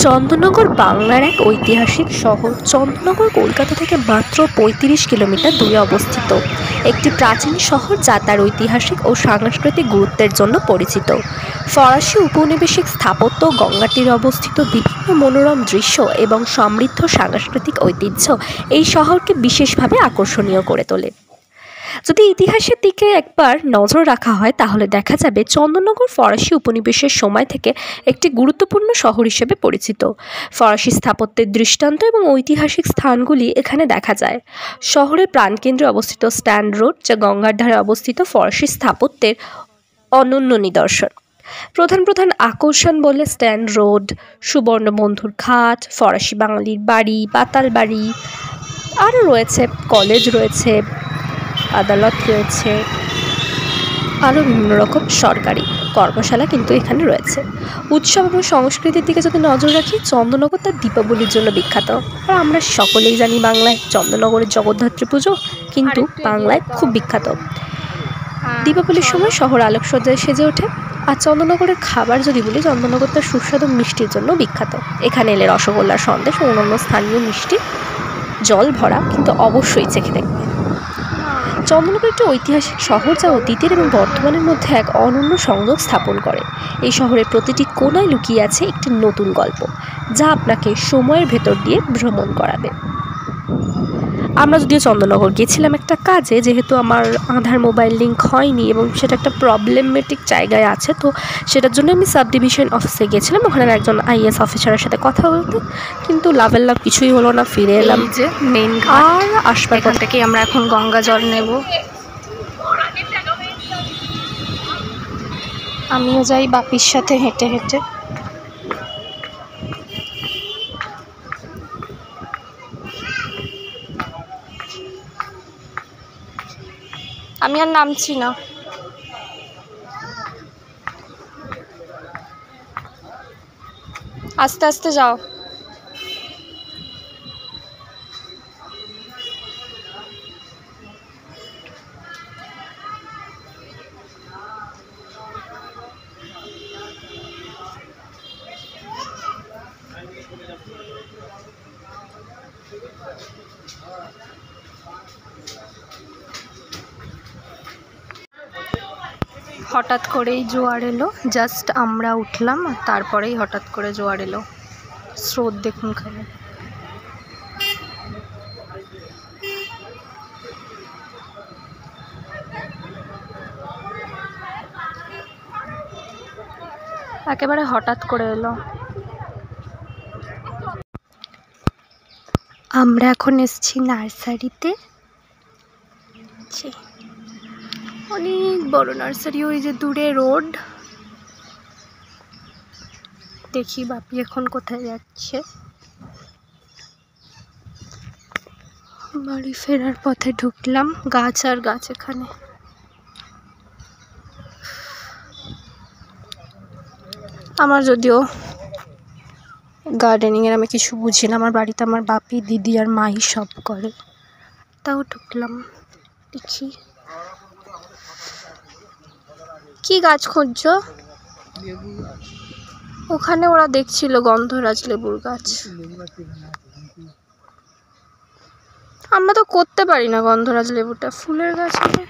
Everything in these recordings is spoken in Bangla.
চন্দননগর বাংলার এক ঐতিহাসিক শহর। চন্দননগর কলকাতা থেকে মাত্র ৩৫ কিলোমিটার দূরে অবস্থিত একটি প্রাচীন শহর, যা তার ঐতিহাসিক ও সাংস্কৃতিক গুরুত্বের জন্য পরিচিত। ফরাসি উপনিবেশিক স্থাপত্য, গঙ্গার তীরে অবস্থিত বিভিন্ন মনোরম দৃশ্য এবং সমৃদ্ধ সাংস্কৃতিক ঐতিহ্য এই শহরকে বিশেষভাবে আকর্ষণীয় করে তোলে। যদি ইতিহাসের দিকে একবার নজর রাখা হয়, তাহলে দেখা যাবে চন্দননগর ফরাসি উপনিবেশের সময় থেকে একটি গুরুত্বপূর্ণ শহর হিসেবে পরিচিত। ফরাসি স্থাপত্যের দৃষ্টান্ত এবং ঐতিহাসিক স্থানগুলি এখানে দেখা যায়। শহরের প্রাণকেন্দ্রে অবস্থিত স্ট্যান্ড রোড, যা গঙ্গার ধারে অবস্থিত ফরাসি স্থাপত্যের অনন্য নিদর্শন। প্রধান প্রধান আকর্ষণ বলে স্ট্যান্ড রোড, সুবর্ণবন্ধুর ঘাট, ফরাসি বাঙালির বাড়ি, পাতাল বাড়ি, আরও রয়েছে কলেজ, রয়েছে আদালত, রয়েছে আরও বিভিন্ন রকম সরকারি কর্মশালা কিন্তু এখানে রয়েছে। উৎসব এবং সংস্কৃতির দিকে যদি নজর রাখি, চন্দননগর তার দীপাবলির জন্য বিখ্যাত। আর আমরা সকলেই জানি বাংলায় চন্দননগরের জগদ্ধাত্রী পুজো কিন্তু বাংলায় খুব বিখ্যাত। দীপাবলির সময় শহর আলোকসজ্জায় সেজে ওঠে। আর চন্দননগরের খাবার যদি বলি, চন্দননগর তার সুস্বাদু মিষ্টির জন্য বিখ্যাত। এখানে এলে রসগোল্লা, সন্দেশ ও অন্যান্য স্থানীয় মিষ্টি জল ভরা কিন্তু অবশ্যই চেখে দেখবে। চন্দননগর একটি ঐতিহাসিক শহর, যা অতীতের এবং বর্তমানের মধ্যে এক অনন্য সংযোগ স্থাপন করে। এই শহরের প্রতিটি কোণায় লুকিয়ে আছে একটি নতুন গল্প, যা আপনাকে সময়ের ভেতর দিয়ে ভ্রমণ করাবে। আমরা যদিও চন্দননগর গেছিলাম একটা কাজে, যেহেতু আমার আধার মোবাইল লিঙ্ক হয়নি এবং সেটা একটা প্রবলেমেটিক জায়গায় আছে, তো সেটার জন্য আমি সাব ডিভিশন অফিসে গেছিলাম, ওখানে একজন আইএস অফিসারের সাথে কথা বলতে, কিন্তু লাভের লাভ কিছুই হলো না। ফিরে এলাম যে মেইন আর আসবার এখান থেকে আমরা এখন গঙ্গা জল নেব। আমিও যাই বাপির সাথে হেঁটে হেঁটে। আমি আর নামছি না। আস্তে আস্তে যাও। হঠাৎ করেই জোয়ার এলো, জাস্ট আমরা উঠলাম আর তারপরেই হঠাৎ করে জোয়ার এলো। স্রোত দেখুন খালি। একেবারে হঠাৎ করে এলো। আমরা এখন এসেছি নার্সারিতে। অনেক বড় নার্সারি, ওই যে দূরে রোড। দেখি বাপি এখন কোথায় যাচ্ছে। বাড়ি ফেরার পথে ঢুকলাম। গাছ আর গাছ এখানে। আমার যদিও গার্ডেনিংয়ের আমি কিছু বুঝি না, আমার বাড়িতে আমার বাপি, দিদি আর মাই সব করে, তাও ঢুকলাম। দেখি কি গাছ খুঁজছো? ওখানে ওরা দেখছিল গন্ধরাজ লেবুর গাছ। আমরা তো করতে পারি না গন্ধরাজ লেবুটা, ফুলের গাছ হবে।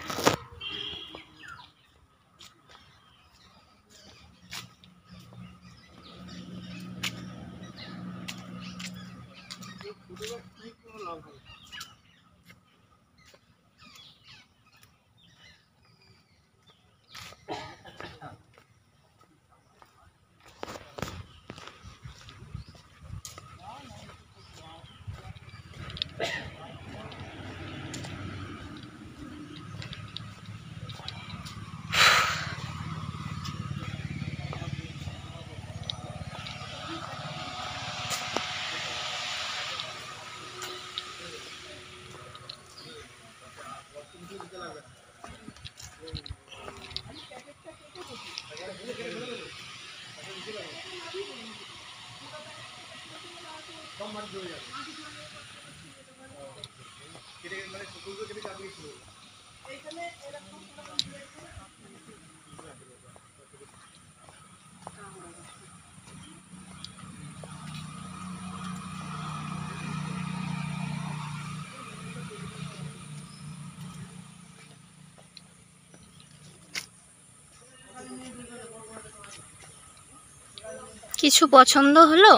কিছু পছন্দ হলো?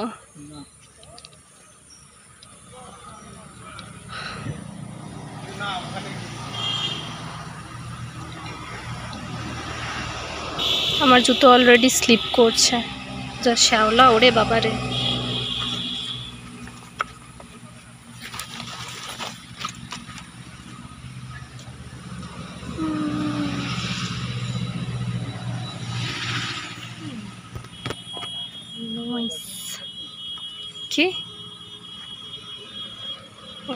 আমার জুতো অলরেডি স্লিপ করছে, যা শ্যাওলা ওরে বাবারে। কি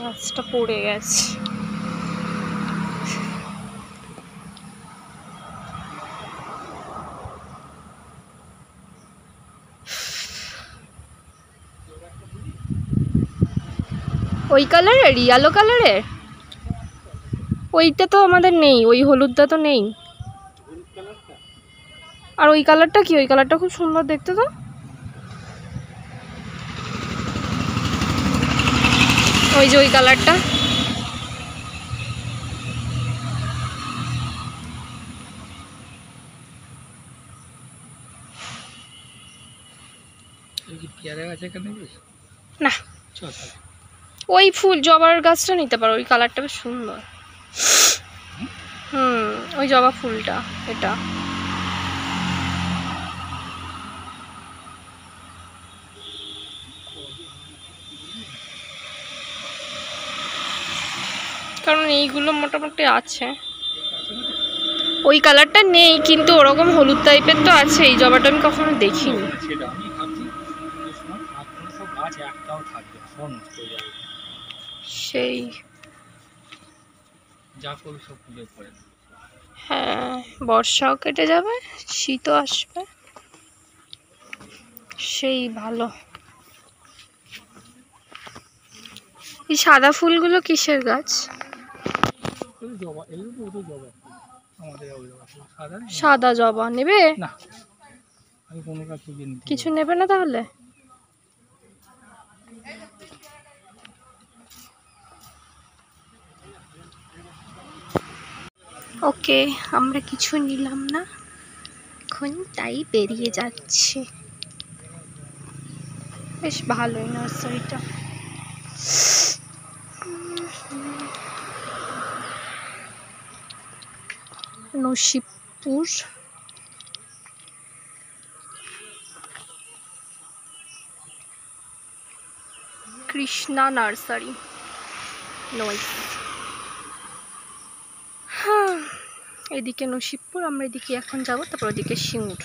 গাছটা পড়ে গেছে। ওই কালারের, ইয়েলো কালারের? ওইটা তো আমাদের নেই, ওই হলুদটা তো নেই। আর ওই কালারটা কি? ওই কালারটা খুব সুন্দর দেখতে তো। ওই যে ওই কালারটা। না, ওই ফুল জবার গাছটা নিতে পারো, ওই কালারটা বেশ সুন্দর। ওই জবা ফুলটা, এটা। কারণ এইগুলো মোটামুটি আছে, ওই কালারটা নেই, কিন্তু ওরকম হলুদ টাইপের তো আছে। এই জবাটা আমি কখনো দেখিনি। সেই হ্যাঁ, বর্ষাও কেটে যাবে, শীতও আসবে, সেই ভালো। এই সাদা ফুলগুলো কিসের গাছ? সাদা জবা নেবে? কিছু নেবে না তাহলে? ওকে, আমরা কিছু নিলাম না এখন, তাই বেরিয়ে যাচ্ছি। বেশ ভালোই নার্সারিটা। নসিবপুর কৃষ্ণা নার্সারি নয়। হ্যাঁ, এদিকে নসিবপুর, আমরা এদিকে এখন যাবো, তারপর ওদিকে সিঙ্গুর।